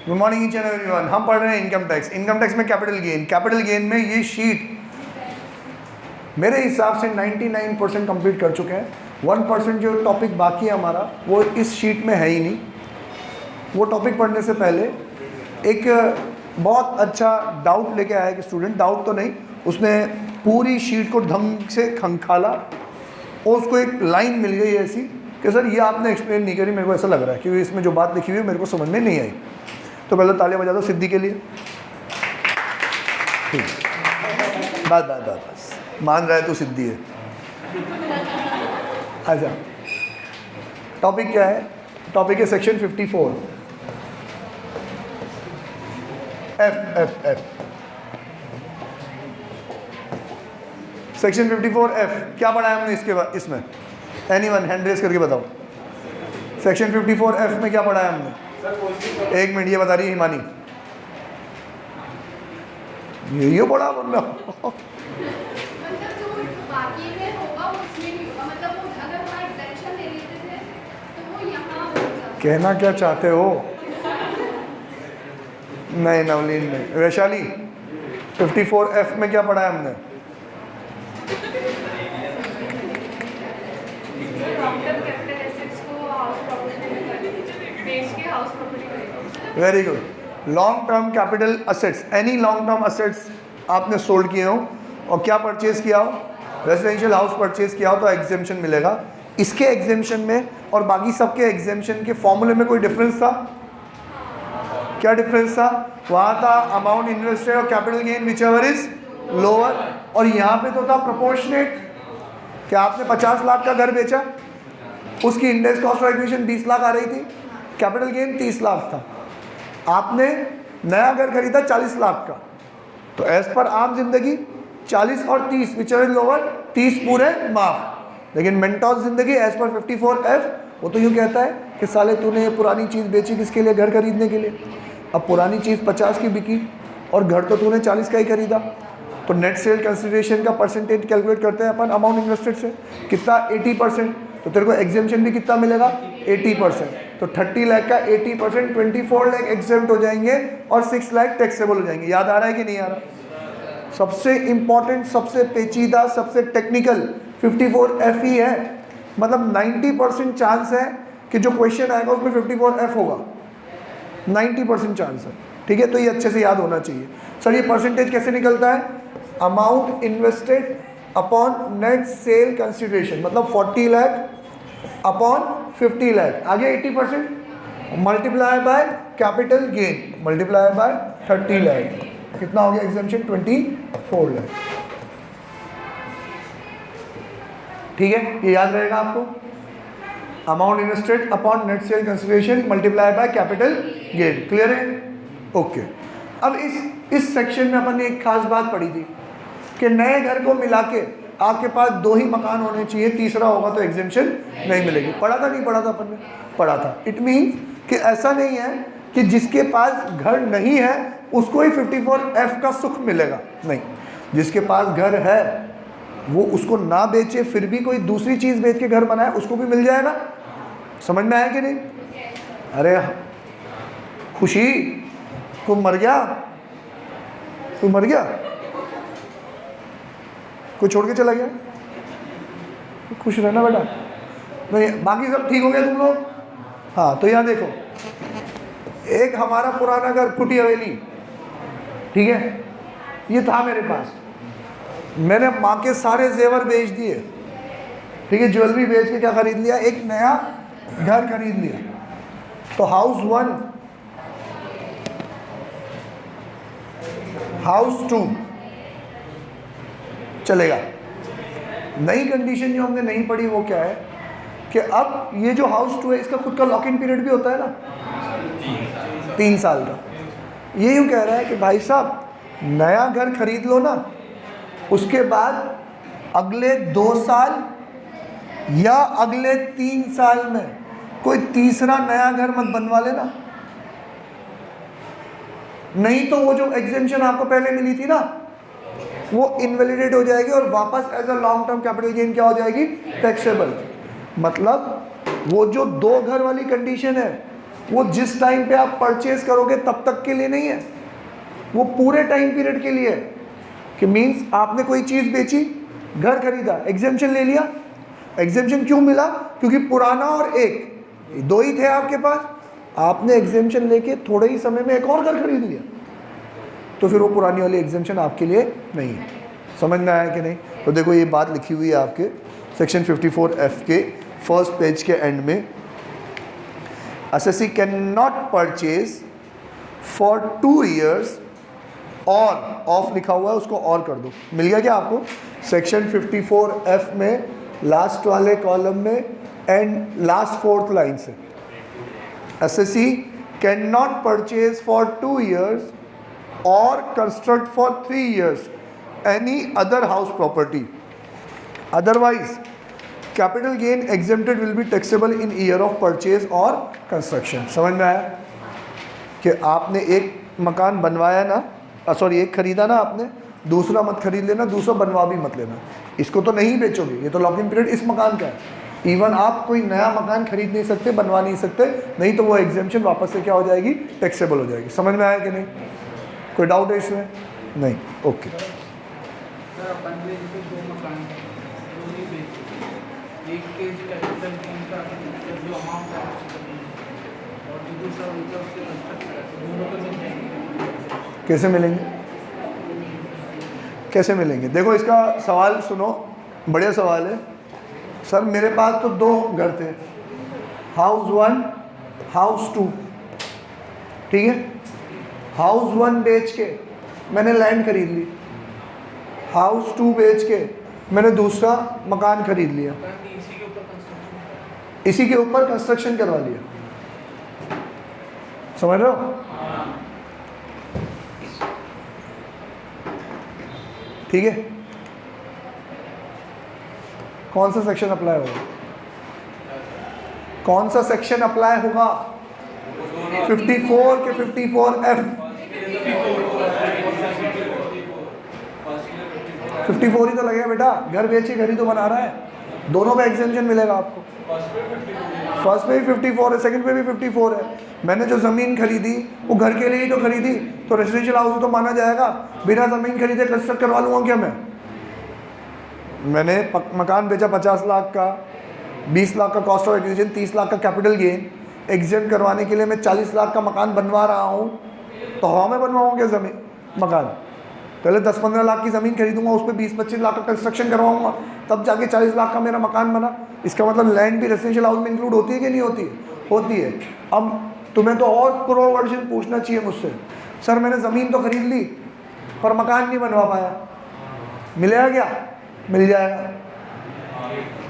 Good morning each and everyone. हम पढ़ रहे हैं इनकम टैक्स। इनकम टैक्स में कैपिटल गेन में ये शीट मेरे हिसाब से 99% कंप्लीट कर चुके हैं। 1% जो टॉपिक बाकी है हमारा वो इस शीट में है ही नहीं। वो टॉपिक पढ़ने से पहले एक बहुत अच्छा डाउट लेके आया कि स्टूडेंट, डाउट तो नहीं, उसने पूरी शीट को ढंग से खंगाला और उसको एक लाइन मिल गई ऐसी कि सर ये आपने एक्सप्लेन नहीं करी, मेरे को ऐसा लग रहा है कि इसमें जो बात लिखी हुई है मेरे को समझ में नहीं आई। तो पहले तालियां बजा दो सिद्धि के लिए। ठीक, बस मान रहा है तो सिद्धि है। अच्छा, टॉपिक क्या है? टॉपिक है सेक्शन 54 एफ। सेक्शन 54 एफ क्या पढ़ा है हमने इसके बाद? इसमें एनीवन हैंड रेज करके बताओ। सेक्शन 54 एफ में क्या पढ़ा है हमने? एक मिनट, ये बता रही है हिमानी। ये पढ़ा वरना कहना क्या चाहते हो? नहीं नवलीन नहीं, वैशाली 54 एफ में क्या पढ़ा है हमने? Very good. Long term capital assets, any long term assets आपने सोल्ड किए हो और क्या परचेज किया हो, रेजिडेंशियल हाउस परचेज किया हो तो एग्जेम्पशन मिलेगा। इसके एग्जेम्पशन में और बाकी सबके एग्जेम्पशन के फॉर्मूले में कोई डिफरेंस था? क्या डिफरेंस था? वहाँ था अमाउंट इन्वेस्टेड और capital gain which ever is lower, और यहाँ पे तो था प्रोपोर्शनेट। क्या आपने 50 लाख का घर बेचा, उसकी index cost of acquisition 20 lakh आ रही थी, कैपिटल गेन 30 लाख था। आपने नया घर खरीदा 40 लाख का, तो एज पर आम जिंदगी 40 और 30 विच एवर इज लोअर, 30 पूरे माफ। लेकिन मेंटोस जिंदगी एज पर 54 एफ वो तो यूँ कहता है कि साले तूने पुरानी चीज़ बेची किसके लिए? घर खरीदने के लिए। अब पुरानी चीज़ 50 की बिकी और घर तो तूने 40 का ही खरीदा, तो नेट सेल कंसिडरेशन का परसेंटेज कैलकुलेट करते हैं अपन अमाउंट इन्वेस्टेड से, कितना? 80%। तो तेरे को एग्जेम्पशन भी कितना मिलेगा? 80%। तो 30 लाख का 80% 24 लाख एग्जेम्प्ट हो जाएंगे और 6 लाख टैक्सेबल हो जाएंगे। याद आ रहा है कि नहीं आ रहा? सबसे इंपॉर्टेंट, सबसे पेचीदा, सबसे टेक्निकल 54 एफ ही है। मतलब 90% चांस है कि जो क्वेश्चन आएगा उसमें 54 एफ होगा, 90% चांस है। ठीक है, तो ये अच्छे से याद होना चाहिए। सर ये परसेंटेज कैसे निकलता है? Amount invested upon net sale consideration, मतलब 40 लाख अपॉन 50 लाख, आगे 80% multiply by capital gain multiply by 30 lakh, कितना हो गया एग्जेम्पशन? 24 लाख। ठीक है, ये याद रहेगा आपको। Amount invested upon net sale consideration multiply by capital gain. Clear है? ओके। अब इस सेक्शन में अपन ने एक खास बात पढ़ी थी कि नए घर को मिला के आपके पास 2 ही मकान होने चाहिए, तीसरा होगा तो एग्जेम्पशन नहीं मिलेगी। पढ़ा था नहीं पढ़ा था? अपन ने पढ़ा था। इट मीन्स कि ऐसा नहीं है कि जिसके पास घर नहीं है उसको ही 54 एफ का सुख मिलेगा, नहीं। जिसके पास घर है वो उसको ना बेचे फिर भी कोई दूसरी चीज़ बेच के घर बनाए, उसको भी मिल जाएगा। समझ में आया कि नहीं? अरे खुशी, तू मर गया, तू मर गया, कोई छोड़ के चला गया? खुश रहना बेटा। नहीं, बाकी सब ठीक हो गया तुम लोग? हाँ, तो यहाँ देखो, एक हमारा पुराना घर कुटी हवेली, ठीक है, ये था मेरे पास। मैंने माँ के सारे जेवर बेच दिए, ठीक है, ज्वेलरी बेच के क्या खरीद लिया? एक नया घर खरीद लिया। तो हाउस 1, हाउस 2 चलेगा। नई कंडीशन जो हमने नहीं पढ़ी वो क्या है कि अब ये जो हाउस 2 है इसका खुद का लॉक इन पीरियड भी होता है ना, 3 साल का। ये यूँ कह रहा है कि भाई साहब नया घर खरीद लो ना, उसके बाद अगले 2 साल या अगले 3 साल में कोई तीसरा नया घर मत बनवा लेना, नहीं तो वो जो एग्जेम्पशन आपको पहले मिली थी ना वो इनवैलिडेट हो जाएगी और वापस as a long term capital gain क्या हो जाएगी? टैक्सेबल। मतलब वो जो 2 घर वाली कंडीशन है वो जिस टाइम पे आप परचेज करोगे तब तक के लिए नहीं है, वो पूरे टाइम पीरियड के लिए है। कि मीन्स आपने कोई चीज़ बेची, घर खरीदा, एग्जेम्पशन ले लिया। एग्जेम्पशन क्यों मिला? क्योंकि पुराना और एक, दो ही थे आपके पास, आपने एग्जेम्पशन लेके थोड़े ही समय में एक और घर खरीद लिया, तो फिर वो पुरानी वाली एग्जेम्पशन आपके लिए नहीं है। समझ में आया कि नहीं? तो देखो ये बात लिखी हुई है आपके सेक्शन 54F के फर्स्ट पेज के एंड में। assessee cannot purchase for 2 years और ऑफ लिखा हुआ है, उसको और कर दो। मिल गया क्या आपको? सेक्शन 54F में लास्ट वाले कॉलम में एंड लास्ट 4th लाइन से assessee cannot purchase for 2 years or construct for 3 years any other house property, otherwise capital gain exempted will be taxable in year of purchase or construction। समझ में आया कि आपने एक मकान बनवाया ना, सॉरी एक खरीदा ना आपने, दूसरा मत खरीद लेना, दूसरा बनवा भी मत लेना। इसको तो नहीं बेचोगे, ये तो लॉकिंग पीरियड इस मकान का है। इवन आप कोई नया मकान खरीद नहीं सकते, बनवा नहीं सकते, नहीं तो वो एग्जेम्पशन वापस से क्या हो जाएगी? टैक्सेबल हो जाएगी। समझ में आया कि नहीं? कोई डाउट है इसमें? नहीं, ओके। एक के कैपिटल गेन का जो अमाउंट है और जो दूसरा होता है उसके कंस्ट्रक्ट दोनों को मिल जाएंगे। कैसे मिलेंगे? कैसे मिलेंगे? देखो इसका सवाल सुनो, बढ़िया सवाल है। सर मेरे पास तो 2 घर थे, हाउस 1 हाउस 2, ठीक है। हाउस 1 बेच के मैंने लैंड खरीद ली, हाउस 2 बेच के मैंने दूसरा मकान खरीद लिया, इसी के ऊपर कंस्ट्रक्शन करवा लिया। समझ रहे हो? ठीक है। कौन सा सेक्शन अप्लाई होगा? कौन सा सेक्शन अप्लाई होगा? 54 के 54F 54 ही तो लगेगा बेटा, घर बेचे घर ही तो बना रहा है, दोनों पे एग्जेम्पशन मिलेगा आपको। फर्स्ट पे भी 54 है, सेकंड पे भी 54 है। मैंने जो ज़मीन खरीदी वो घर के लिए ही तो खरीदी, तो रेजिडेंशियल हाउस तो माना जाएगा। बिना ज़मीन खरीदे कंस्ट्रक्ट करवा लूँगा क्या मैं? मैंने मकान बेचा 50 लाख का, 20 लाख का कॉस्ट ऑफ एक्विजिशन, 30 लाख का कैपिटल गेन, एग्जेम्प्ट करवाने के लिए मैं 40 लाख का मकान बनवा रहा हूँ, तो हवा में बनवाऊँ क्या ज़मीन मकान? पहले 10-15 लाख की ज़मीन खरीदूंगा, उस पर 20-25 लाख का कंस्ट्रक्शन करवाऊंगा, तब जाके 40 लाख का मेरा मकान बना। इसका मतलब लैंड भी रेजिडेंशियल हाउस में इंक्लूड होती है कि नहीं होती? होती है। अब तुम्हें तो और प्रो वर्जन पूछना चाहिए मुझसे, सर मैंने ज़मीन तो खरीद ली पर मकान नहीं बनवा पाया, मिलेगा क्या? मिल जाएगा।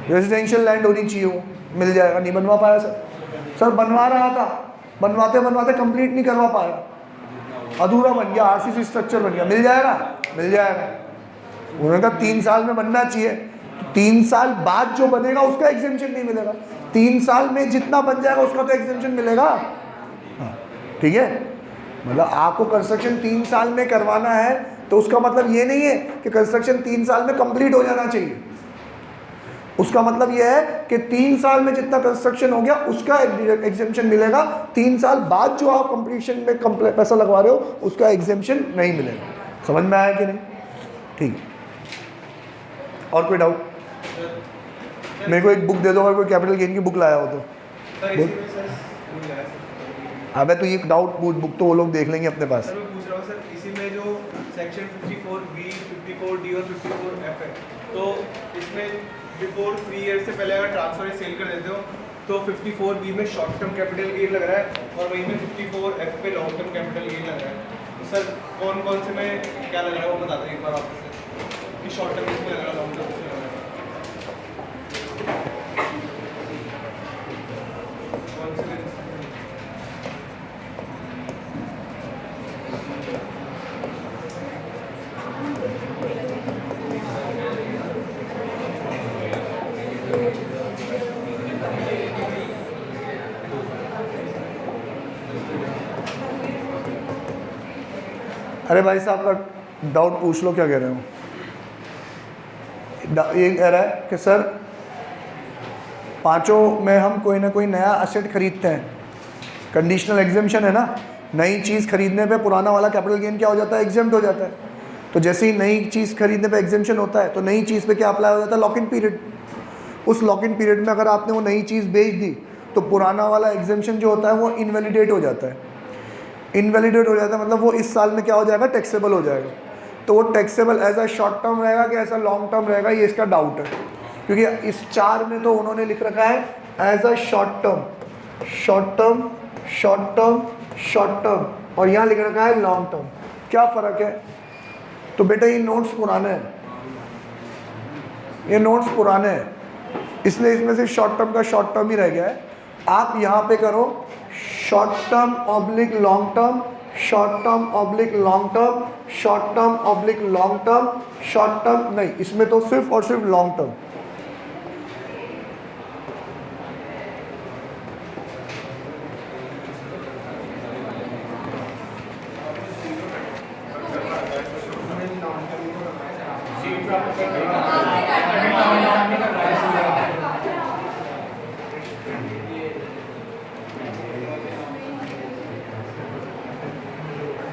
रेजिडेंशियल लैंड होनी चाहिए वो, मिल जाएगा। नहीं बनवा पाया सर बनवा रहा था, बनवाते बनवाते कंप्लीट नहीं करवा पाया, अधूरा बन गया, आरसीसी स्ट्रक्चर बन गया, मिल जाएगा? मिल जाएगा। उन्होंने कहा 3 साल में बनना चाहिए, 3 साल बाद जो बनेगा उसका एग्जेम्पशन नहीं मिलेगा, 3 साल में जितना बन जाएगा उसका तो एग्जेम्पशन मिलेगा। हाँ ठीक है। मतलब आपको कंस्ट्रक्शन 3 साल में करवाना है तो उसका मतलब ये नहीं है कि कंस्ट्रक्शन 3 साल में कंप्लीट हो जाना चाहिए। उसका मतलब यह है कि 3 साल में जितना कंस्ट्रक्शन हो गया उसका एग्जेम्पशन मिलेगा, 3 साल बाद जो आप कंप्लीशन में पैसा लगवा रहे हो उसका एग्जेम्पशन नहीं मिलेगा। समझ में आया कि नहीं? ठीक है। और कोई डाउट? मेरे को एक बुक दे दो, अगर कोई कैपिटल गेन की बुक लाया हो तो। अबे तो ये डाउट पूछ, बुक तो वो लोग देख लेंगे अपने पास। सर मैं पूछ रहा हूँ सर, इसी में जो सेक्शन 54B, 54D और 54F है, तो इसमें बिफोर 3 ईयर से पहले अगर ट्रांसफर या सेल कर देते हो तो 54B में शॉर्ट टर्म कैपिटल गेन लग रहा है और वहीं में 54F पे लॉन्ग टर्म कैपिटल गेन लग रहा है। तो सर कौन कौन से में क्या लग रहा है वो बता दें एक बार आपसे, कि शॉर्ट टर्म किसमें लग रहा है, लॉन्ग टर्म किसमें लग रहा है, कौन से में? अरे भाई साहब का डाउट पूछ लो, क्या कह रहे हो? ये कह रहा है कि सर पांचों में हम कोई ना कोई नया असेट खरीदते हैं, कंडीशनल एग्जेम्पशन है ना, नई चीज़ खरीदने पे पुराना वाला कैपिटल गेन क्या हो जाता है, एग्जेम्प्ट हो जाता है। तो जैसे ही नई चीज़ खरीदने पे एग्जेम्पशन होता है तो नई चीज़ पे क्या अप्लाई हो जाता है, लॉक इन पीरियड। उस लॉक इन पीरियड में अगर आपने वो नई चीज़ बेच दी तो पुराना वाला एग्जेम्पशन जो होता है वो इनवैलिडेट हो जाता है। इनवैलिडेट हो जाता है मतलब वो इस साल में क्या हो जाएगा, टैक्सेबल हो जाएगा। तो वो taxable as a short term रहेगा कि ऐसा लॉन्ग टर्म रहेगा, ये इसका डाउट है, क्योंकि इस 4 में तो उन्होंने लिख रखा है as a short term, short term, short term, short term, और यहाँ लिख रखा है लॉन्ग टर्म। क्या फ़र्क है? तो बेटा ये नोट्स पुराने हैं, ये नोट्स पुराने हैं, इसलिए इसमें से शॉर्ट टर्म का शॉर्ट टर्म ही रह गया है। आप यहाँ पे करो short term oblique long term, short term oblique long term, short term oblique long term, short term नहीं, इसमें तो सिर्फ और सिर्फ लॉन्ग टर्म।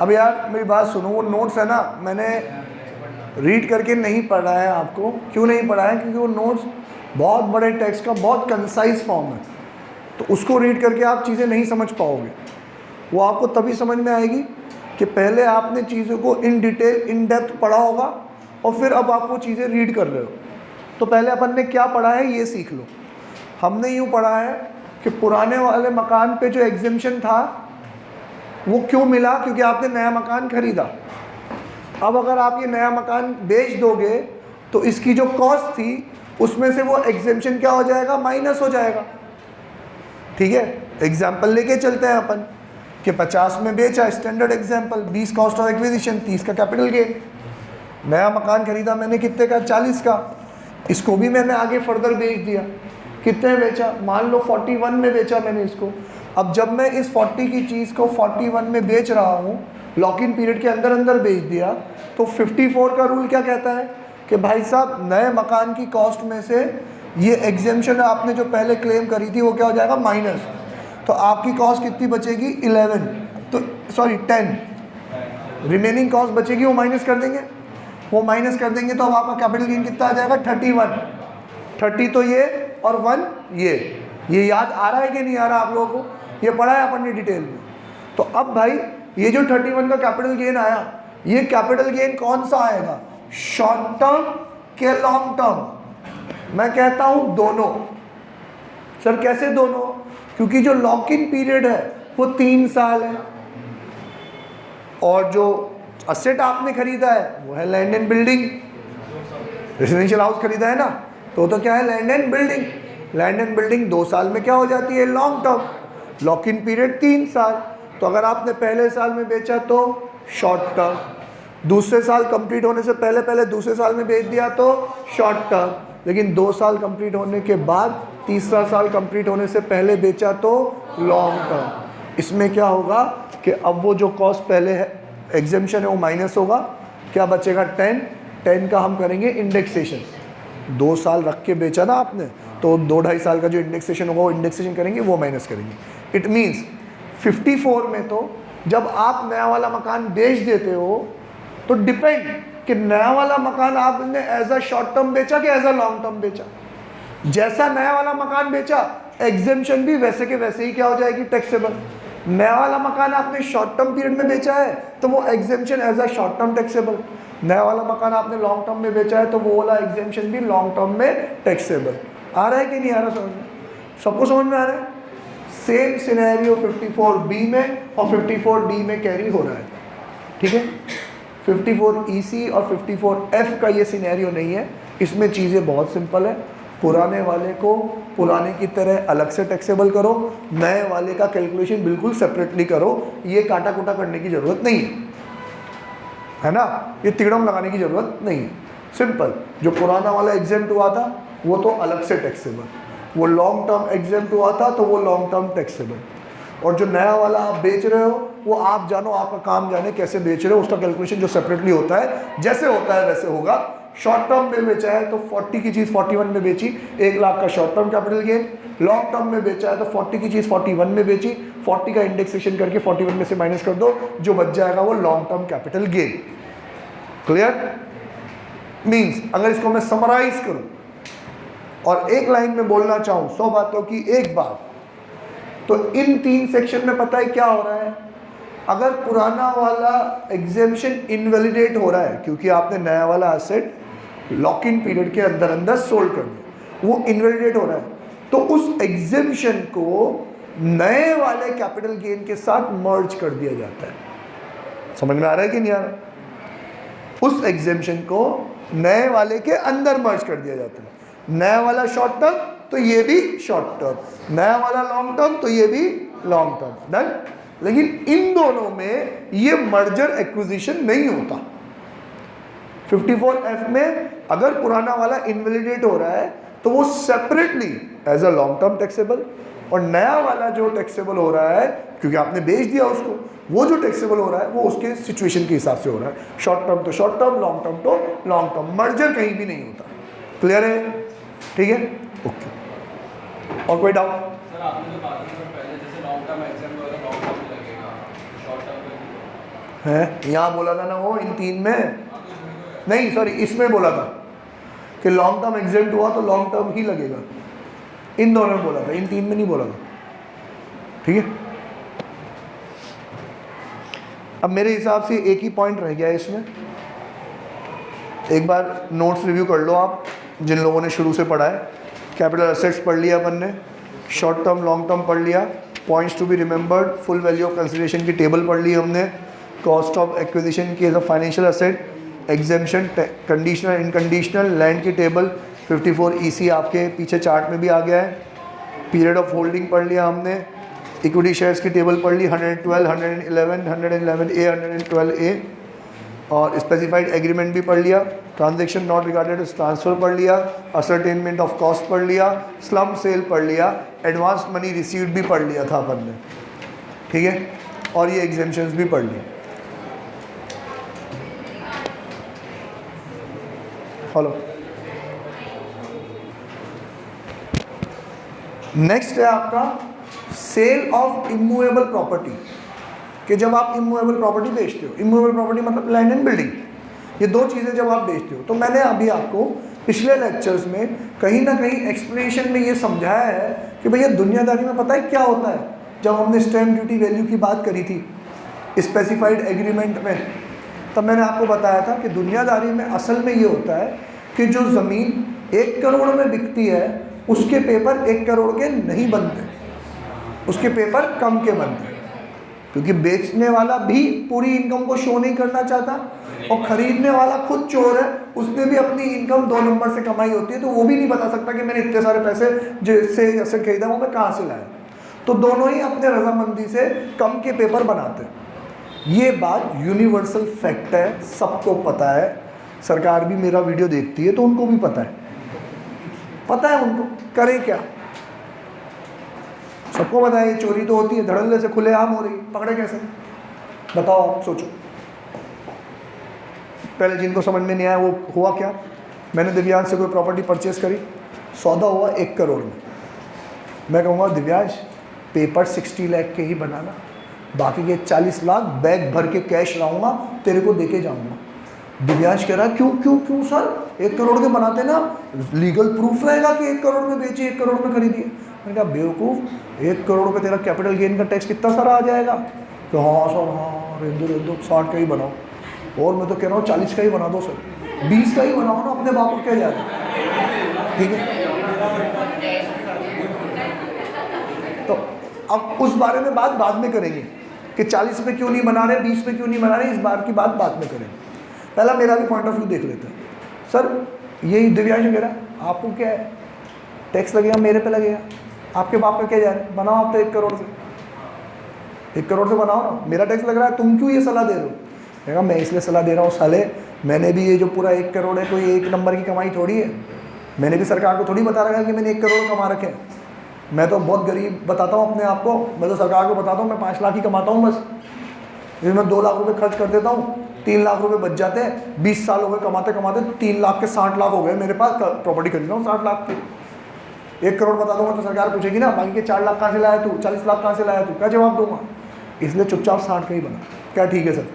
अब यार मेरी बात सुनो, वो नोट्स है ना, मैंने रीड करके नहीं पढ़ा है आपको। क्यों नहीं पढ़ा है? क्योंकि वो नोट्स बहुत बड़े टेक्स्ट का बहुत कंसाइज फॉर्म है, तो उसको रीड करके आप चीज़ें नहीं समझ पाओगे। वो आपको तभी समझ में आएगी कि पहले आपने चीज़ों को इन डिटेल इन डेप्थ पढ़ा होगा और फिर अब आप वो चीज़ें रीड कर रहे हो। तो पहले अपन ने क्या पढ़ा है ये सीख लो। हमने यूँ पढ़ा है कि पुराने वाले मकान पे जो एग्जेम्पशन था वो क्यों मिला, क्योंकि आपने नया मकान खरीदा। अब अगर आप ये नया मकान बेच दोगे तो इसकी जो कॉस्ट थी उसमें से वो एग्जेम्पशन क्या हो जाएगा, माइनस हो जाएगा। ठीक है, एग्जाम्पल लेके चलते हैं अपन कि 50 में बेचा, standard example, 20 cost of acquisition, 30 का कैपिटल गेन। नया मकान खरीदा मैंने कितने का, 40 का, इसको भी मैंने आगे फर्दर बेच दिया। कितने बेचा, मान लो 41 में बेचा मैंने इसको। अब जब मैं इस 40 की चीज़ को 41 में बेच रहा हूँ, लॉक इन पीरियड के अंदर अंदर बेच दिया, तो 54 का रूल क्या कहता है कि भाई साहब नए मकान की कॉस्ट में से ये एग्जेम्पशन आपने जो पहले क्लेम करी थी वो क्या हो जाएगा, माइनस। तो आपकी कॉस्ट कितनी बचेगी, 11, तो सॉरी 10, रिमेनिंग कॉस्ट बचेगी, वो माइनस कर देंगे। वो माइनस कर देंगे तो अब आपका कैपिटल गेन कितना आ जाएगा, 31। 30 तो ये और 1 ये याद आ रहा है कि नहीं आ रहा आप लोगों को? ये पढ़ा है अपन ने डिटेल में। तो अब भाई ये जो 31 का कैपिटल गेन आया, ये कैपिटल गेन कौन सा आएगा, शॉर्ट टर्म के लॉन्ग टर्म? मैं कहता हूं दोनों। सर कैसे दोनों? क्योंकि जो लॉक इन पीरियड है वो 3 साल है, और जो असेट आपने खरीदा है वो है land and building. Residential house खरीदा है ना, तो क्या है, land and building. Land and building 2 साल में क्या हो जाती है, long term. Lock in period 3 साल। तो अगर आपने पहले साल में बेचा तो शॉर्ट टर्म, दूसरे साल कंप्लीट होने से पहले दूसरे साल में बेच दिया तो शॉर्ट टर्म, लेकिन 2 साल कंप्लीट होने के बाद तीसरा साल कंप्लीट होने से पहले बेचा तो लॉन्ग टर्म। इसमें क्या होगा कि अब वो जो कॉस्ट पहले है एग्जेम्पशन है वो माइनस होगा, क्या बचेगा, 10 का हम करेंगे इंडेक्सेशन। 2 साल रख के बेचा ना आपने, तो 2-2.5 साल का जो इंडेक्सेशन होगा वो इंडेक्सेशन करेंगे, वो माइनस करेंगे। इट मीन्स 54 में तो जब आप नया वाला मकान बेच देते हो तो डिपेंड कि नया वाला मकान आपने एज अ शॉर्ट टर्म बेचा कि एज अ लॉन्ग टर्म बेचा। जैसा नया वाला मकान बेचा एग्जेम्पशन भी वैसे के वैसे ही क्या हो जाएगी, टैक्सेबल। नया वाला मकान आपने शॉर्ट टर्म पीरियड में बेचा है तो वो exemption as a short term taxable. नया वाला मकान आपने लॉन्ग टर्म में बेचा है तो वो वाला एग्जेम्पशन भी लॉन्ग टर्म में टैक्सेबल। आ रहा है कि नहीं आ रहा समझ में? सबको समझ में आ रहा है? सेम सिनेरियो 54B में और 54D में कैरी हो रहा है। ठीक है, 54EC और 54F का ये सिनेरियो नहीं है। इसमें चीज़ें बहुत सिंपल है। पुराने वाले को पुराने की तरह अलग से टैक्सेबल करो, नए वाले का कैलकुलेशन बिल्कुल सेपरेटली करो। ये काटा कुटा करने की ज़रूरत नहीं है ना, ये तिगड़म लगाने की ज़रूरत नहीं है। सिंपल, जो पुराना वाला एग्जेम्प्ट हुआ था वो तो अलग से टैक्सेबल, वो लॉन्ग टर्म एग्जेम्प्ट हुआ था तो वो लॉन्ग टर्म टैक्सेबल, और जो नया वाला आप बेच रहे हो वो आप जानो, आपका काम जाने कैसे बेच रहे हो, उसका कैलकुलेशन जो सेपरेटली होता है, जैसे होता है वैसे होगा। शॉर्ट टर्म में बेचा है तो 40 की चीज़ 41 में बेची, 1 लाख का short term capital gain. Long term में बेचा है तो 40 की चीज़ 41 में बेची, 40 का इंडेक्सेशन करके 41 में से माइनस कर दो, जो बच जाएगा वो long term capital gain. Clear? Means अगर इसको मैं समराइज करूं और एक लाइन में बोलना चाहूं 100 बातों की एक बात, तो इन 3 सेक्शन में पता है क्या हो रहा है? अगर पुराना वाला एग्जेम्पशन इनवैलिडेट हो रहा है क्योंकि आपने नया वाला एसेट लॉक इन पीरियड के अंदर अंदर सोल्ड कर दिया, वो इनवैलिडेट हो रहा है, तो उस एग्जेम्पशन को नए वाले कैपिटल गेन के साथ मर्ज कर दिया जाता है। समझ में आ रहा है कि नहीं आ रहा? उस एग्जेम्पशन को नए वाले के अंदर मर्ज कर दिया जाता है। नया वाला शॉर्ट टर्म तो ये भी शॉर्ट टर्म, नया वाला लॉन्ग टर्म तो ये भी लॉन्ग टर्म। डन? लेकिन इन दोनों में ये मर्जर एक्विजिशन नहीं होता। 54F में अगर पुराना वाला इनवैलिडेट हो रहा है तो वो separately as a long term taxable, और नया वाला जो टैक्सेबल हो रहा है क्योंकि आपने बेच दिया उसको, वो जो टैक्सेबल हो रहा है वो उसके सिचुएशन के हिसाब से हो रहा है। शॉर्ट टर्म तो शॉर्ट टर्म, लॉन्ग टर्म तो लॉन्ग टर्म, मर्जर कहीं भी नहीं होता। क्लियर है? ठीक है, ओके। और कोई डाउट? सर आपने जो बात की सर पहले, जैसे लॉन्ग टर्म एग्जाम वगैरह लॉन्ग टर्म में लगेगा, शॉर्ट टर्म में है यहाँ बोला था ना वो इन 3 में, नहीं सॉरी इसमें बोला था कि लॉन्ग टर्म एग्जेम्प्ट हुआ तो लॉन्ग टर्म ही लगेगा। इन दोनों में बोला था, इन 3 में नहीं बोला था। ठीक है, अब मेरे हिसाब से एक ही पॉइंट रह गया है इसमें। एक बार नोट्स रिव्यू कर लो आप जिन लोगों ने शुरू से पढ़ा है। कैपिटल एसेट्स पढ़ लिया अपन ने, शॉर्ट टर्म लॉन्ग टर्म पढ़ लिया, points to be remembered, full value of consideration की टेबल पढ़ ली हमने, कॉस्ट ऑफ एक्विजिशन की as a financial asset, exemption, conditional unconditional, land की टेबल, 54 EC आपके पीछे चार्ट में भी आ गया है, पीरियड ऑफ होल्डिंग पढ़ लिया हमने, इक्विटी शेयर्स की टेबल पढ़ ली 112, 111, 111A, 112A, और स्पेसिफाइड एग्रीमेंट भी पढ़ लिया, transaction not regarded as transfer पढ़ लिया, असरटेनमेंट ऑफ कॉस्ट पढ़ लिया, स्लम सेल पढ़ लिया, एडवांस मनी रिसीव्ड भी पढ़ लिया था अपन ने। ठीक है, और ये एग्जेम्पशंस भी पढ़ लिए। फॉलो। नेक्स्ट है आपका सेल ऑफ इमूवेबल प्रॉपर्टी, कि जब आप इमूवेबल प्रॉपर्टी बेचते हो, इमूवेबल प्रॉपर्टी मतलब लैंड एंड बिल्डिंग, ये 2 चीज़ें जब आप बेचते हो, तो मैंने अभी आपको पिछले लेक्चर्स में कहीं ना कहीं एक्सप्लेनेशन में ये समझाया है कि भैया दुनियादारी में पता है क्या होता है। जब हमने स्टैम्प ड्यूटी वैल्यू की बात करी थी स्पेसिफाइड एग्रीमेंट में, तब मैंने आपको बताया था कि दुनियादारी में असल में ये होता है कि जो ज़मीन 1 करोड़ में बिकती है उसके पेपर 1 करोड़ के नहीं बनते, उसके पेपर कम के बनते हैं, क्योंकि बेचने वाला भी पूरी इनकम को शो नहीं करना चाहता और ख़रीदने वाला खुद चोर है, उसने भी अपनी इनकम 2 नंबर से कमाई होती है, तो वो भी नहीं बता सकता कि मैंने इतने सारे पैसे जिससे ऐसे खरीदा वो मैं कहाँ से लाया। तो दोनों ही अपने रजामंदी से कम के पेपर बनाते हैं। ये बात यूनिवर्सल फैक्ट है, सबको पता है, सरकार भी मेरा वीडियो देखती है तो उनको भी पता है उनको, करें क्या? सबको पता है ये चोरी तो होती है, धड़ल्ले से खुलेआम हो रही, पकड़े कैसे? बताओ, आप सोचो। पहले जिनको समझ में नहीं आया वो हुआ क्या, मैंने दिव्यांश से कोई प्रॉपर्टी परचेस करी, सौदा हुआ 1 करोड़ में। मैं कहूँगा दिव्यांश पेपर 60 लाख के ही बनाना, बाकी के 40 लाख बैग भर के कैश लाऊंगा, तेरे को देके जाऊंगा। दिव्यांश कह रहा है क्यों सर, 1 करोड़ के बनाते ना, लीगल प्रूफ रहेगा कि 1 करोड़ में बेची, 1 करोड़ में खरीदी। मैंने कहा बेवकूफ़, 1 करोड़ पे तेरा कैपिटल गेन का टैक्स कितना सारा आ जाएगा? तो हाँ सर, हाँ रेंदो 60 का ही बनाओ, और मैं तो कह रहा हूँ 40 का ही बना दो सर, 20 का ही बनाओ ना, अपने बाप को क्या जा रहा है। ठीक है, तो अब उस बारे में बात बाद में करेंगे कि 40 पे क्यों नहीं बना रहे, 20 पे क्यों नहीं बना रहे, इस बार की बात बाद में करेंगे। पहला मेरा भी पॉइंट ऑफ व्यू देख लेते हैं। सर यही दिव्यांश कह रहा है, आपको क्या है, टैक्स लगेगा मेरे पे लगेगा, आपके बाप पे क्या जा रहा है, बनाओ आप तो 1 करोड़ से, 1 करोड़ से बनाओ ना, मेरा टैक्स लग रहा है, तुम क्यों ये सलाह दे रहे हो? मैं कहा मैं इसलिए सलाह दे रहा हूँ साले, मैंने भी ये जो पूरा 1 करोड़ है कोई 1 नंबर की कमाई थोड़ी है, मैंने भी सरकार को थोड़ी बता रखा है कि मैंने 1 करोड़ कमा रखे हैं। मैं तो बहुत गरीब बताता हूँ अपने आप को, मैं तो सरकार को बताता हूँ मैं 5 लाख ही कमाता हूँ बस, इसमें मैं 2 लाख रुपए खर्च कर देता हूँ, 3 लाख रुपए बच जाते हैं, 20 साल हो गए कमाते कमाते, 3 लाख के 60 लाख हो गए मेरे पास, प्रॉपर्टी खरीद रहा हूँ 60 लाख की। 1 करोड़ बता दूंगा तो सरकार पूछेगी ना बाकी के 4 लाख कहाँ से लाया तू, 40 लाख कहाँ से लाया तू, क्या जवाब दूंगा? इसलिए चुपचाप 60 का ही बना। क्या ठीक है सर,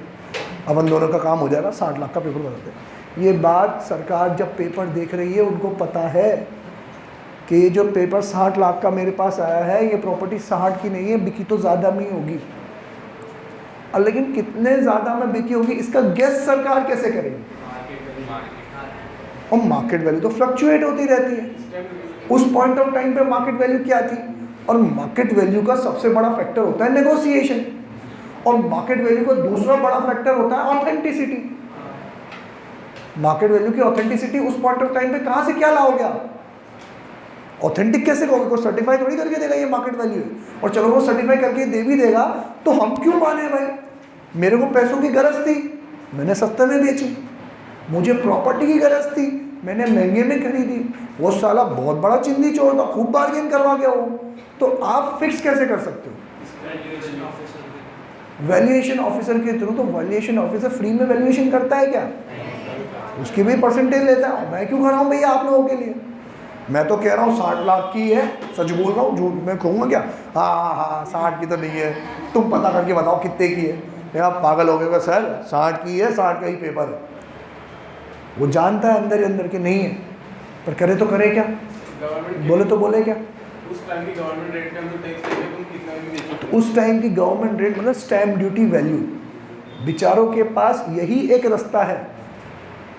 अपन दोनों का काम हो जाएगा, 60 लाख का पेपर बनाते हैं। ये बात सरकार जब पेपर देख रही है उनको पता है कि ये जो पेपर 60 लाख का मेरे पास आया है ये प्रॉपर्टी 60 की नहीं है, बिकी तो ज़्यादा में ही होगी। और लेकिन कितने ज़्यादा में बिकी होगी इसका गेस सरकार कैसे करेगी? और मार्केट वैल्यू तो फ्लक्चुएट होती रहती है। उस पॉइंट ऑफ टाइम पे मार्केट वैल्यू क्या थी? और मार्केट वैल्यू का सबसे बड़ा फैक्टर होता है नेगोशिएशन, और मार्केट वैल्यू का दूसरा बड़ा फैक्टर होता है ऑथेंटिसिटी। मार्केट वैल्यू की ऑथेंटिसिटी उस पॉइंट ऑफ टाइम पे कहाँ से क्या लाओगे आप? ऑथेंटिक कैसे कहोगे? कोई सर्टिफाई थोड़ी करके देगा ये मार्केट वैल्यू है, और चलो वो सर्टिफाई करके दे भी देगा तो हम क्यों माने भाई? मेरे को पैसों की गरज थी, मैंने सस्ते में बेची। मुझे प्रॉपर्टी की गरज थी, मैंने महंगे में खरीदी। वो साला बहुत बड़ा चिंदी चोर था, खूब बार्गेन करवा गया वो। तो आप फिक्स कैसे कर सकते हो? वैल्यूएशन ऑफिसर के थ्रू। तो वैल्यूएशन ऑफिसर फ्री में वैल्यूएशन करता है क्या? उसकी भी परसेंटेज लेता है। मैं क्यों खड़ा हूँ भैया आप लोगों के लिए? मैं तो कह रहा हूँ 60 लाख की है, सच बोल रहा हूँ, झूठ मैं कहूँगा क्या? हाँ 60 की तो नहीं है, तुम पता करके बताओ कितने की है। आप पागल हो गए सर, 60 की है, 60 का ही पेपर है। वो जानता है अंदर ही अंदर कि नहीं है, पर करे तो करे क्या, बोले तो बोले क्या? उस टाइम की गवर्नमेंट रेट पे हम तो टैक्स लेके तुम कितना भी बेचो। उस टाइम की गवर्नमेंट रेट मतलब स्टैम्प ड्यूटी वैल्यू। बेचारों के पास यही एक रास्ता है।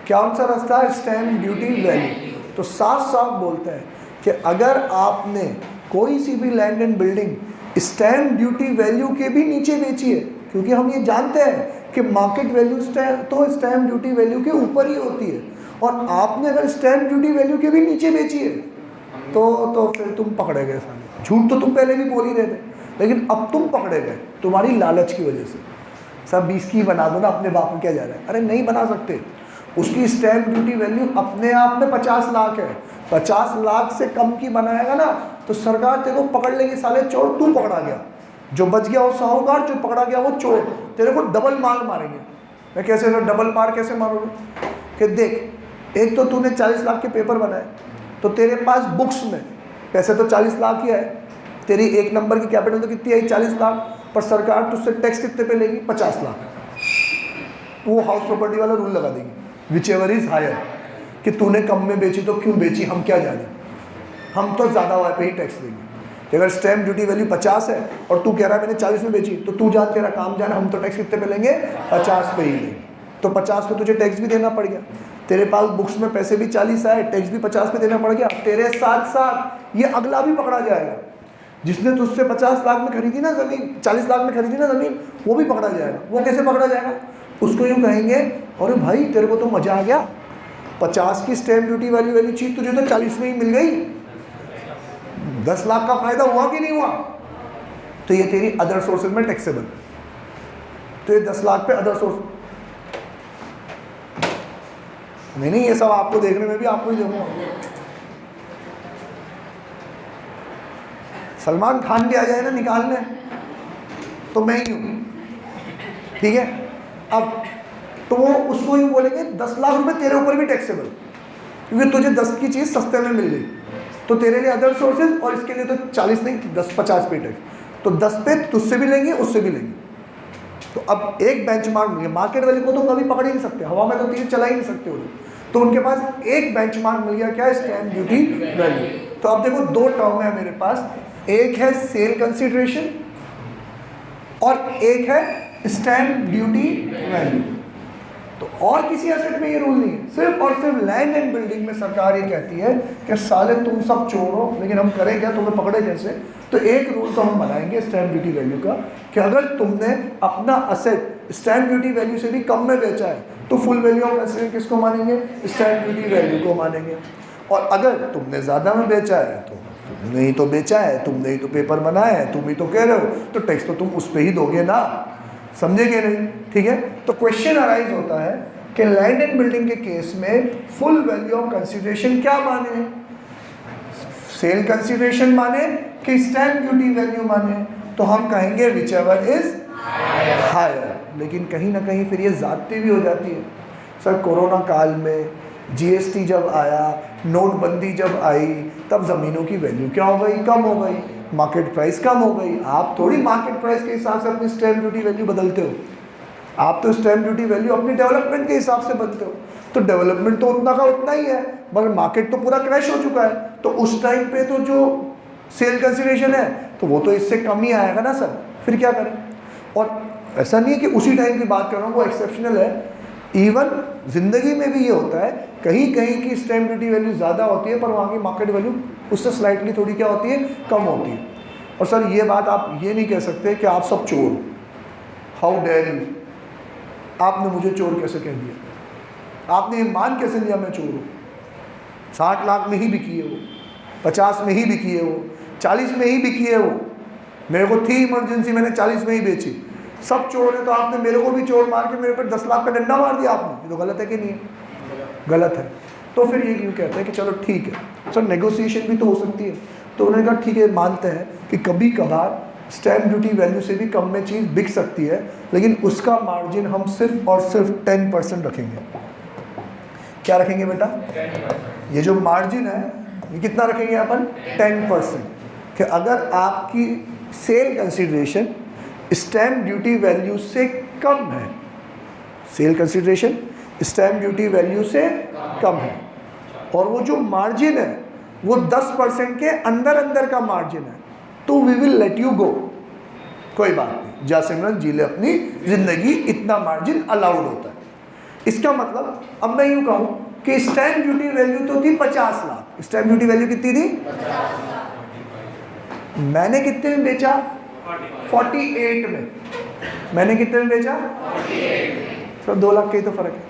कौन सा रास्ता है? Stamp duty value. तो साफ साफ बोलते हैं कि अगर आपने कोई सी भी land and building stamp duty value के भी नीचे बेची है, क्योंकि हम ये जानते हैं कि मार्केट वैल्यू तो स्टैम्प ड्यूटी वैल्यू के ऊपर ही होती है, और आपने अगर स्टैम्प ड्यूटी वैल्यू के भी नीचे बेची है तो फिर तुम पकड़े गए साले। झूठ तो तुम पहले भी बोल ही रहे थे, लेकिन अब तुम पकड़े गए तुम्हारी लालच की वजह से। सब 20 की बना दो ना, अपने बाप में क्या जा रहा है? अरे नहीं बना सकते। उसकी स्टैम्प ड्यूटी वैल्यू अपने आप में 50 लाख है। 50 लाख से कम की बनाएगा ना तो सरकार तेरे को पकड़ लेगी, साले चोर तू पकड़ा गया। जो बच गया वो साहूकार, जो पकड़ा गया वो चोर। तेरे को डबल मार मारेंगे। मैं कैसे सर डबल मार कैसे मारूंगा? कि देख, एक तो तूने 40 लाख के पेपर बनाए, तो तेरे पास बुक्स में पैसे तो 40 लाख ही है। तेरी 1 नंबर की कैपिटल तो कितनी आई? 40 लाख। पर सरकार तुझसे टैक्स कितने पे लेगी? 50 लाख। वो हाउस प्रॉपर्टी वाला रूल लगा देगी, विच एवर इज हायर, कि तूने कम में बेची तो क्यों बेची, हम क्या जाने, हम तो ज़्यादा वाले पे ही टैक्स देंगे। अगर स्टैम्प ड्यूटी वैल्यू 50 है और तू कह रहा है मैंने 40 में बेची, तो तू जान, तेरा काम जान, हम तो टैक्स कितने पे लेंगे? 50 पे ही लेंगे। तो 50 पे तुझे टैक्स भी देना पड़ गया। तेरे पास बुक्स में पैसे भी 40 आए, टैक्स भी 50 पे देना पड़ गया। तेरे साथ साथ ये अगला भी पकड़ा जाएगा, जिसने तुझसे 50 लाख में खरीदी ना ज़मीन, 40 लाख में खरीदी ना ज़मीन, वो भी पकड़ा जाएगा। वो कैसे पकड़ा जाएगा? उसको यूँ कहेंगे, अरे भाई तेरे को तो मज़ा आ गया, 50 की स्टैम्प ड्यूटी वाली चीज़ तुझे तो 40 में ही मिल गई, 10 लाख का फ़ायदा हुआ कि नहीं हुआ? तो ये तेरी अदर सोर्सेज में टैक्सेबल। तो ये 10 लाख पे अदर सोर्स नहीं, ये सब आपको देखने में भी आपको ही देखूंगा। सलमान खान भी आ जाए ना निकालने तो मैं ही हूँ, ठीक है? अब तो वो उसको यूँ बोलेंगे 10 लाख रुपए तेरे ऊपर भी टैक्सेबल, क्योंकि तुझे 10 की चीज़ सस्ते में मिल गई, तो तेरे लिए अदर सोर्सेज, और इसके लिए तो 40 नहीं 10-50 पे टैक्स। तो 10 पे तुझसे भी लेंगे, उससे भी लेंगे। तो अब एक बेंचमार्क मिल गया। मार्केट वैल्यू को तो कभी पकड़ ही नहीं सकते, हवा में तो तीर चला ही नहीं सकते वो लोग। तो उनके पास एक बेंचमार्क मिल गया, क्या है? Stamp duty value. तो अब देखो 2 टर्म है मेरे पास, एक है सेल कंसिडरेशन और एक है स्टैम्प ड्यूटी वैल्यू। तो और किसी एसेट में ये रूल नहीं है, सिर्फ और सिर्फ लैंड एंड बिल्डिंग में सरकार ये कहती है कि साले तुम सब चोर हो, लेकिन हम करें क्या, तुम्हें पकड़े कैसे? तो एक रूल तो हम बनाएंगे स्टैम्प ड्यूटी वैल्यू का, कि अगर तुमने अपना असेट स्टैम्प ड्यूटी वैल्यू से भी कम में बेचा है तो फुल वैल्यू ऑफ एसेट किसको मानेंगे? स्टैम्प ड्यूटी वैल्यू को मानेंगे। और अगर तुमने ज़्यादा में बेचा है तो तुमने ही तो बेचा है, तुमने ही तो पेपर बनाया है, तुम ही तो कह रहे हो, तो टैक्स तो तुम उस पर ही दोगे ना। समझेंगे नहीं? ठीक है। तो क्वेश्चन अराइज होता है कि लैंड एंड बिल्डिंग के केस में फुल वैल्यू ऑफ कंसिडरेशन क्या माने? सेल कंसिडरेशन माने कि स्टैम्प ड्यूटी वैल्यू माने? तो हम कहेंगे विच एवर इज हायर, लेकिन कहीं ना कहीं फिर ये ज़्यादती भी हो जाती है। सर कोरोना काल में जीएसटी जब आया, नोटबंदी जब आई, तब ज़मीनों की वैल्यू क्या हो गई? कम हो गई, मार्केट प्राइस कम हो गई। आप थोड़ी मार्केट प्राइस के हिसाब से अपनी स्टैम्प ड्यूटी वैल्यू बदलते हो, आप तो स्टैम्प ड्यूटी वैल्यू अपनी डेवलपमेंट के हिसाब से बनते हो। तो डेवलपमेंट तो उतना का उतना ही है, मगर मार्केट तो पूरा क्रैश हो चुका है, तो उस टाइम पे तो जो सेल कंसिडरेशन है तो वो तो इससे कम ही आएगा ना सर, फिर क्या करें? और ऐसा नहीं है कि उसी टाइम की बात कर रहा हूँ, वो एक्सेप्शनल है। इवन ज़िंदगी में भी ये होता है, कहीं कहीं की स्टैम्प ड्यूटी वैल्यू ज़्यादा होती है पर वहाँ की मार्केट वैल्यू उससे स्लाइटली थोड़ी क्या होती है? कम होती है। और सर ये बात आप ये नहीं कह सकते कि आप सब चोर, हाउ डेयर यू, आपने मुझे चोर कैसे कह दिया? आपने ये मान कैसे लिया मैं चोर हूँ? 60 लाख में ही बिकी है वो, 50 में ही बिकी है वो, 40 में ही बिकी है वो, मेरे को थी इमरजेंसी, मैंने 40 में ही बेची। सब चोर है तो आपने मेरे को भी चोर मार के मेरे पर 10 लाख का डंडा मार दिया आपने, ये तो गलत है कि नहीं है? गलत है। तो फिर ये क्यों कहते हैं कि चलो ठीक है सर, नेगोशिएशन भी तो हो सकती है। तो उन्होंने कहा ठीक है, मानते हैं कि कभी कभार स्टैम्प ड्यूटी वैल्यू से भी कम में चीज़ बिक सकती है, लेकिन उसका मार्जिन हम सिर्फ और सिर्फ 10% रखेंगे। क्या रखेंगे बेटा? ये जो मार्जिन है ये कितना रखेंगे अपन? 10%। कि अगर आपकी sale consideration stamp duty value से कम है, sale consideration stamp duty value से कम है, और वो जो मार्जिन है वो 10% के अंदर अंदर का मार्जिन है, तो we will let you go, कोई बात नहीं, जा सिमरन जी ले अपनी ज़िंदगी, इतना मार्जिन अलाउड होता है। इसका मतलब अब मैं यूँ कहूँ कि स्टैम्प ड्यूटी वैल्यू तो थी 50 लाख, स्टैम्प ड्यूटी वैल्यू कितनी थी? 50 लाख। मैंने कितने में बेचा? 48 में। मैंने कितने में बेचा? 48 में। सर 2 लाख का ही तो फ़र्क है,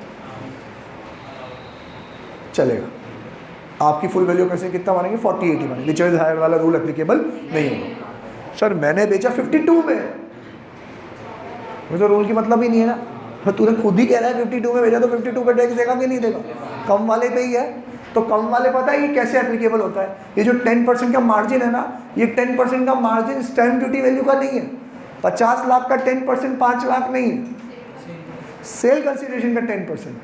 चलेगा। आपकी फुल वैल्यू कैसे कितना मानेंगे? 48 ही मानेंगे, विच इज हायर वाला रूल एप्लीकेबल नहीं होगा। सर मैंने बेचा 52 में, मुझे तो रूल की मतलब ही नहीं है ना, तूने खुद ही कह रहा है 52 में बेचा तो 52 का टैक्स देगा कि नहीं देगा? कम वाले पे ही है, तो कम वाले पता है ये कैसे एप्लीकेबल होता है? ये जो 10% का मार्जिन है ना, ये 10% का मार्जिन स्टैम्प ड्यूटी वैल्यू का नहीं है। 50 लाख का 10% 5 लाख नहीं है, सेल कंसिडरेशन का 10%।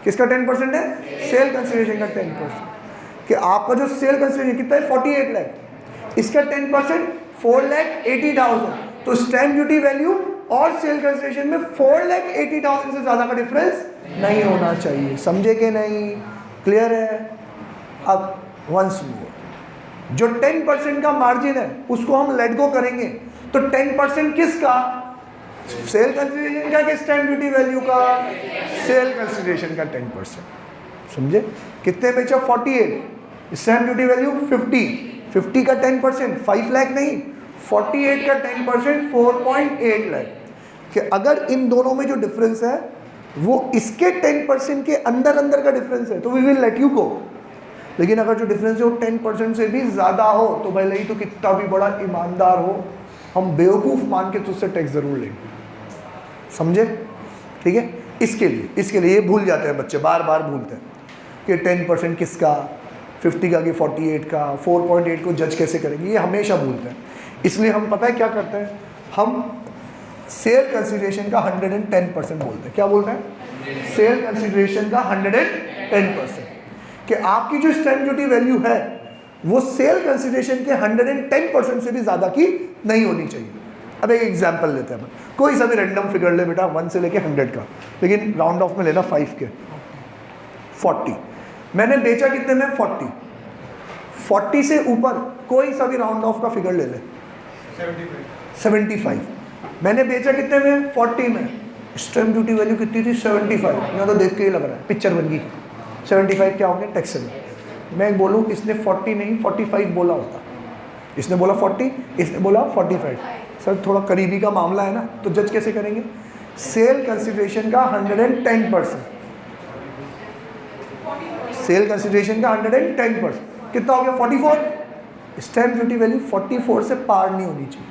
किसका 10% है? सेल कंसिडरेशन का 10%। कि आपका जो सेल कंसिडरेशन कितना है? 48 लाख, इसका 10% 4,80,000। तो स्टैम्प ड्यूटी वैल्यू और सेल कंसिडरेशन में 4,80,000 से ज़्यादा का डिफरेंस नहीं होना चाहिए। समझे कि नहीं? क्लियर है? अब वंस मोर, जो 10% का मार्जिन है उसको हम लेट गो करेंगे, तो 10% किसका? सेल कंसिडरेशन का कि स्टैम्प ड्यूटी वैल्यू का? सेल कंसिडरेशन का 10%। समझे? कितने बेचा? 48, स्टैम्प ड्यूटी वैल्यू 50 का 10% 5 लाख नहीं, 48 का 10% 4.8 लाख। कि अगर इन दोनों में जो डिफरेंस है वो इसके 10% के अंदर अंदर का डिफरेंस है, तो we will let you go. लेकिन अगर जो डिफरेंस है वो 10% से भी ज़्यादा हो, तो भले ही तो कितना भी बड़ा ईमानदार हो, हम बेवकूफ़ मान के तुझसे टैक्स ज़रूर लेंगे। समझे? ठीक है? इसके लिए ये भूल जाते हैं बच्चे, बार बार भूलते हैं कि 10% किसका, 50 का कि 48 का, 4.8 को जज कैसे करेंगे, ये हमेशा भूलते हैं। इसलिए हम पता है क्या करते हैं, हम सेल कंसिडरेशन का 110% बोलते हैं। क्या बोलते हैं? सेल कंसिडरेशन का 110%। कि आपकी जो स्टैम्प ड्यूटी वैल्यू है वो सेल कंसिडरेशन के 110% से भी ज़्यादा की नहीं होनी चाहिए। अब एक एग्जांपल लेते हैं, कोई सा भी रैंडम फिगर ले बेटा, 1 से लेके 100 का, लेकिन राउंड ऑफ में लेना 5 के। 40 मैंने बेचा कितने में? 40 से ऊपर कोई सा भी राउंड ऑफ का फिगर ले ले। 75 मैंने बेचा कितने में? 40 में। स्टैम्प ड्यूटी वैल्यू कितनी थी? 75। यहाँ तो देख के ही लग रहा है पिक्चर बन गई। 75 क्या हो गया? टैक्सेबल। मैं बोलूँ इसने 40 नहीं 45 बोला होता, इसने बोला 40, इसने बोला 45। सर थोड़ा करीबी का मामला है ना, तो जज कैसे करेंगे? सेल कंसिडरेशन का 110%, सेल कंसिडरेशन का 110% कितना हो गया? 44। स्टैम्प ड्यूटी वैल्यू 44 से पार नहीं होनी चाहिए।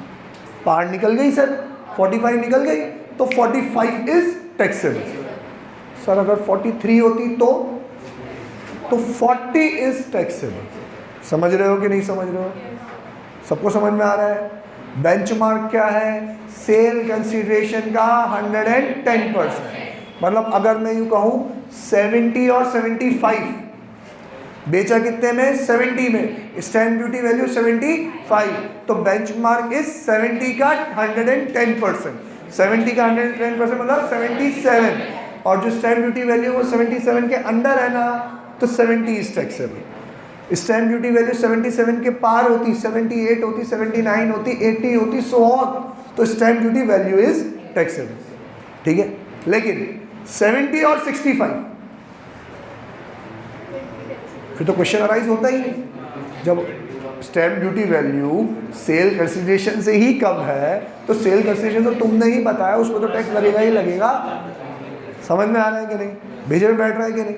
पार निकल गई सर, 45 निकल गई, तो 45 इज टैक्सेबल। सर अगर 43 होती तो 40 इज टैक्सेबल। समझ रहे हो कि नहीं समझ रहे हो? सबको समझ में आ रहा है? बेंचमार्क क्या है? सेल कंसीडरेशन का 110%। मतलब अगर मैं यूँ कहूँ 70 और 75, बेचा कितने में? 70 में, स्टैम्प ड्यूटी वैल्यू 75, तो बेंचमार्क इज 70 का 110%। 70 का 110% मतलब 77, और जो स्टैम्प ड्यूटी वैल्यू वो 77 के अंडर है ना, तो 70 is taxable. Stamp duty value 77 के पार होती, 78 होती, 79 होती, 80 होती, सो ऑन, तो stamp duty value is taxable. ठीक है, लेकिन 70 और 65 फिर तो क्वेश्चन अराइज होता ही नहीं। जब stamp duty value sale consideration से ही कम है, तो सेल कंसिडरेशन तो तुमने ही बताया, उसमें तो टैक्स लगेगा ही लगेगा। समझ में आ रहा है कि नहीं? भेजे में बैठ रहा है कि नहीं?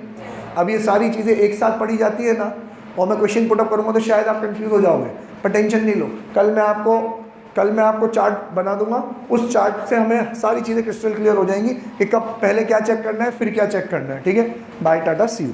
अब ये सारी चीज़ें एक साथ पढ़ी जाती है ना, और मैं क्वेश्चन पुटअप करूँगा तो शायद आप कंफ्यूज हो जाओगे, पर टेंशन नहीं लो। कल मैं आपको चार्ट बना दूंगा, उस चार्ट से हमें सारी चीज़ें क्रिस्टल क्लियर हो जाएंगी कि कब पहले क्या चेक करना है, फिर क्या चेक करना है। ठीक है, बाय, टाटा, सी यू।